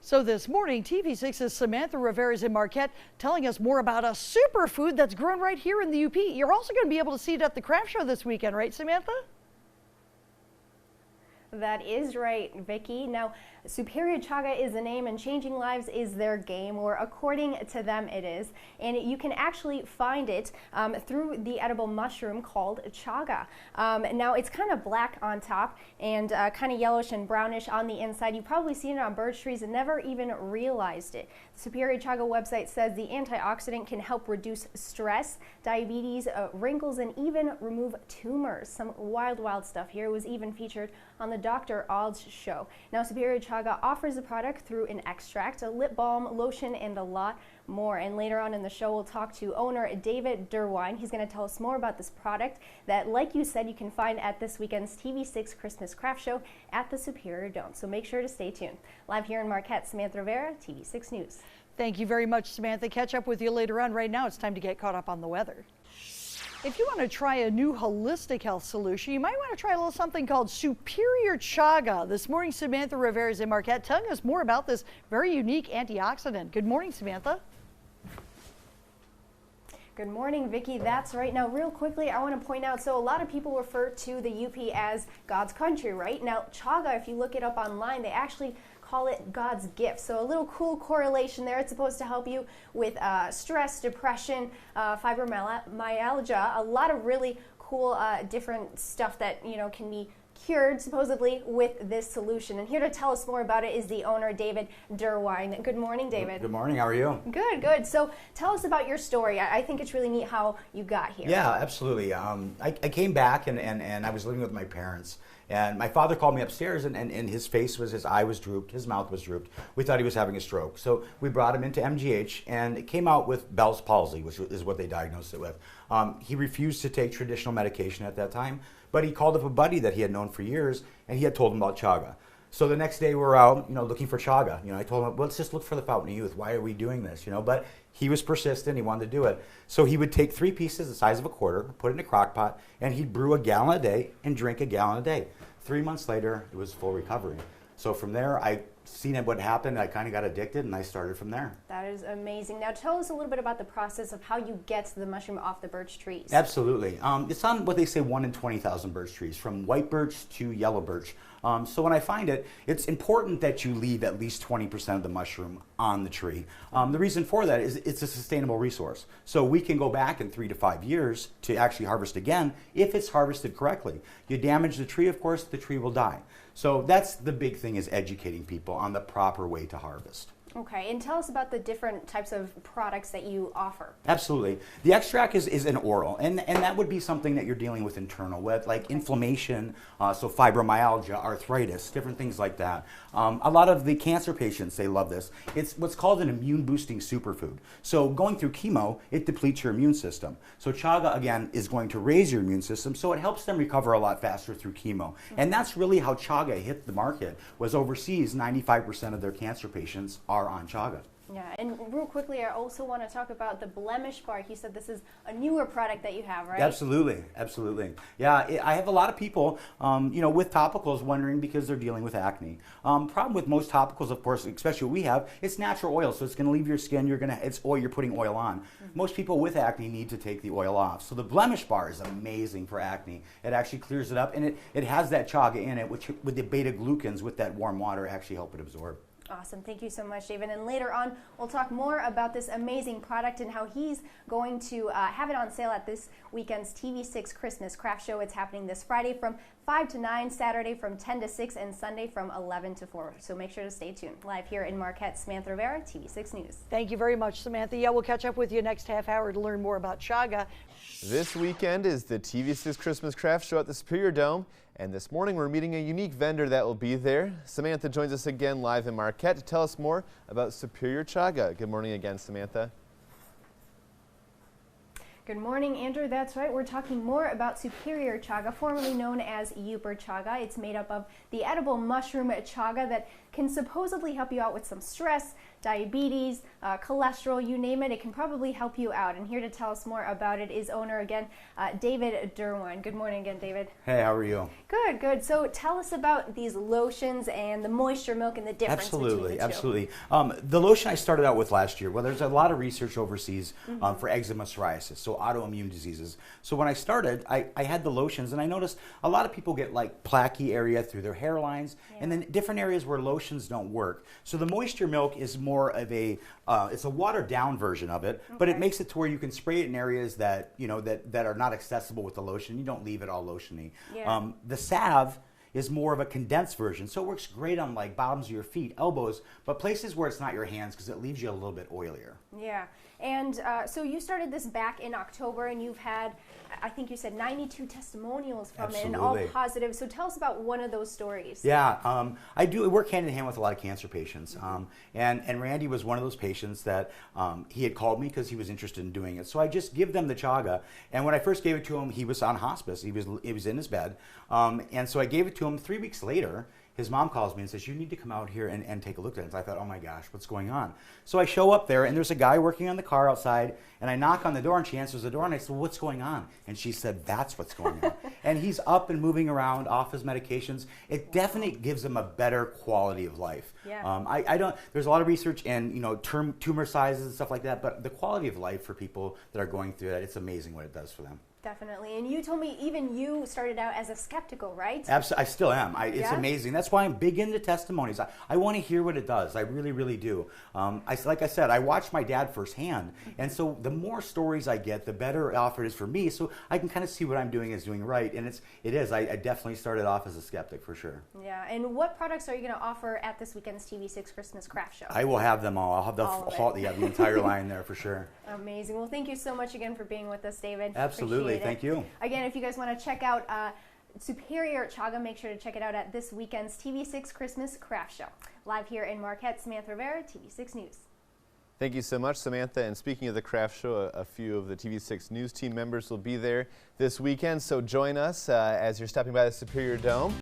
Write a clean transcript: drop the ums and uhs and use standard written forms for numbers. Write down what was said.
So this morning, TV6's Samantha Rivera is in Marquette telling us more about a superfood that's grown right here in the UP. You're also going to be able to see it at the craft show this weekend, right, Samantha? That is right, Vicki. Now, Superior Chaga is the name and changing lives is their game, or according to them it is. And you can actually find it through the edible mushroom called chaga. Now, it's kind of black on top and kind of yellowish and brownish on the inside. You've probably seen it on birch trees and never even realized it. The Superior Chaga website says the antioxidant can help reduce stress, diabetes, wrinkles, and even remove tumors. Some wild, wild stuff here. It was even featured on the Dr. Oz show. Now, Superior Chaga offers the product through an extract, a lip balm, lotion, and a lot more. And later on in the show, we'll talk to owner David Derwine. He's going to tell us more about this product that, like you said, you can find at this weekend's TV6 Christmas Craft Show at the Superior Dome. So make sure to stay tuned. Live here in Marquette, Samantha Rivera, TV6 News. Thank you very much, Samantha. Catch up with you later on. Right now, it's time to get caught up on the weather. If you want to try a new holistic health solution, you might want to try a little something called Superior Chaga. This morning, Samantha Rivera is in Marquette telling us more about this very unique antioxidant. Good morning, Samantha. Good morning, Vicki. That's right. Now, real quickly, I want to point out, so a lot of people refer to the UP as God's country, right? Now, chaga, if you look it up online, they actually call it God's gift. So a little cool correlation there. It's supposed to help you with stress, depression, fibromyalgia, a lot of really cool different stuff that, you know, can be cured supposedly with this solution. And here to tell us more about it is the owner, David Derwine. Good morning, David. Good morning. How are you? Good, good. So tell us about your story. I think it's really neat how you got here. Yeah, absolutely. I came back and I was living with my parents. And my father called me upstairs, and his face was, his eye was drooped, his mouth was drooped. We thought he was having a stroke. So we brought him into MGH, and it came out with Bell's palsy, which is what they diagnosed it with. He refused to take traditional medication at that time, but he called up a buddy that he had known for years, and he had told him about chaga. So the next day we were out, looking for chaga. I told him, well, let's just look for the Fountain of Youth. Why are we doing this? But he was persistent. He wanted to do it. So he would take 3 pieces the size of a quarter, put it in a crock pot, and he'd brew a gallon a day and drink a gallon a day. 3 months later, it was full recovery. So from there, I seen what happened. I kind of got addicted, and I started from there. That is amazing. Now tell us a little bit about the process of how you get the mushroom off the birch trees. Absolutely. It's on what they say 1 in 20,000 birch trees, from white birch to yellow birch. So when I find it, it's important that you leave at least 20% of the mushroom on the tree. The reason for that is it's a sustainable resource. So we can go back in 3 to 5 years to actually harvest again if it's harvested correctly. You damage the tree, of course, the tree will die. So that's the big thing, is educating people on the proper way to harvest. Okay, and tell us about the different types of products that you offer. Absolutely. The extract is an oral, and that would be something that you're dealing with internal, with like inflammation, so fibromyalgia, arthritis, different things like that. A lot of the cancer patients, they love this. It's what's called an immune boosting superfood. So going through chemo, it depletes your immune system. So chaga, again, is going to raise your immune system, so it helps them recover a lot faster through chemo. And that's really how chaga hit the market, was overseas, 95% of their cancer patients are on chaga. Yeah, and real quickly, I also want to talk about the blemish bark. You said this is a newer product that you have, right? Absolutely, absolutely. Yeah, I have a lot of people, with topicals wondering because they're dealing with acne. Problem with most topicals, of course, especially what we have, it's natural oil, so it's going to leave your skin. It's oil. You're putting oil on. Most people with acne need to take the oil off. So the blemish bar is amazing for acne. It actually clears it up, and it has that chaga in it, which with the beta glucans with that warm water actually help it absorb. Awesome. Thank you so much, David. And later on, we'll talk more about this amazing product and how he's going to have it on sale at this weekend's TV6 Christmas Craft Show. It's happening this Friday from 5 to 9, Saturday from 10 to 6, and Sunday from 11 to 4. So make sure to stay tuned. Live here in Marquette, Samantha Rivera, TV6 News. Thank you very much, Samantha. Yeah, we'll catch up with you next half hour to learn more about chaga. This weekend is the TV6 Christmas Craft Show at the Superior Dome. And this morning we're meeting a unique vendor that will be there. Samantha joins us again live in Marquette to tell us more about Superior Chaga. Good morning again, Samantha. Good morning, Andrew. That's right. We're talking more about Superior Chaga, formerly known as Super Chaga. It's made up of the edible mushroom chaga that can supposedly help you out with some stress, diabetes, cholesterol, you name it. It can probably help you out. And here to tell us more about it is owner again, David Derwine. Good morning again, David. Hey, how are you? Good, good. So tell us about these lotions and the moisture milk and the difference between the two. Absolutely. The lotion I started out with last year, well, there's a lot of research overseas for eczema, psoriasis, so autoimmune diseases. So when I started, I had the lotions, and I noticed a lot of people get like plaquey area through their hairlines, and then different areas where lotions don't work. So the moisture milk is more of a, it's a watered down version of it, but it makes it to where you can spray it in areas that, you know, that are not accessible with the lotion. You don't leave it all lotiony. The salve is more of a condensed version, so it works great on like bottoms of your feet, elbows, but places where it's not your hands because it leaves you a little bit oilier. Yeah, and so you started this back in October, and you've had, I think you said 92 testimonials from it, and all positive. So tell us about one of those stories. Yeah, I work hand in hand with a lot of cancer patients, and Randy was one of those patients that he had called me because he was interested in doing it. So I just give them the Chaga, and when I first gave it to him, he was on hospice. He was in his bed, and so I gave it to him. 3 weeks later, his mom calls me and says, you need to come out here and take a look at it. So I thought, oh my gosh, what's going on? So I show up there, and there's a guy working on the car outside, and I knock on the door, and she answers the door, and I said, well, what's going on? And she said, that's what's going on. And he's up and moving around off his medications. It definitely gives him a better quality of life. Yeah. There's a lot of research and, you know, tumor sizes and stuff like that, but the quality of life for people that are going through that, it's amazing what it does for them. Definitely. And you told me even you started out as a skeptical, right? Absolutely. I still am. It's amazing. That's why I'm big into testimonies. I want to hear what it does. I really, really do. Like I said, I watched my dad firsthand. And so the more stories I get, the better off it is for me. So I can kind of see what I'm doing is doing right. And it is. I definitely started off as a skeptic for sure. Yeah. And what products are you going to offer at this weekend's TV6 Christmas Craft Show? I will have them all. I'll have the entire line there for sure. Amazing. Well, thank you so much again for being with us, David. Absolutely. Thank you. Again, if you guys want to check out Superior Chaga, make sure to check it out at this weekend's TV6 Christmas Craft Show. Live here in Marquette, Samantha Rivera, TV6 News. Thank you so much, Samantha. And speaking of the craft show, a few of the TV6 News team members will be there this weekend, so join us as you're stopping by the Superior Dome.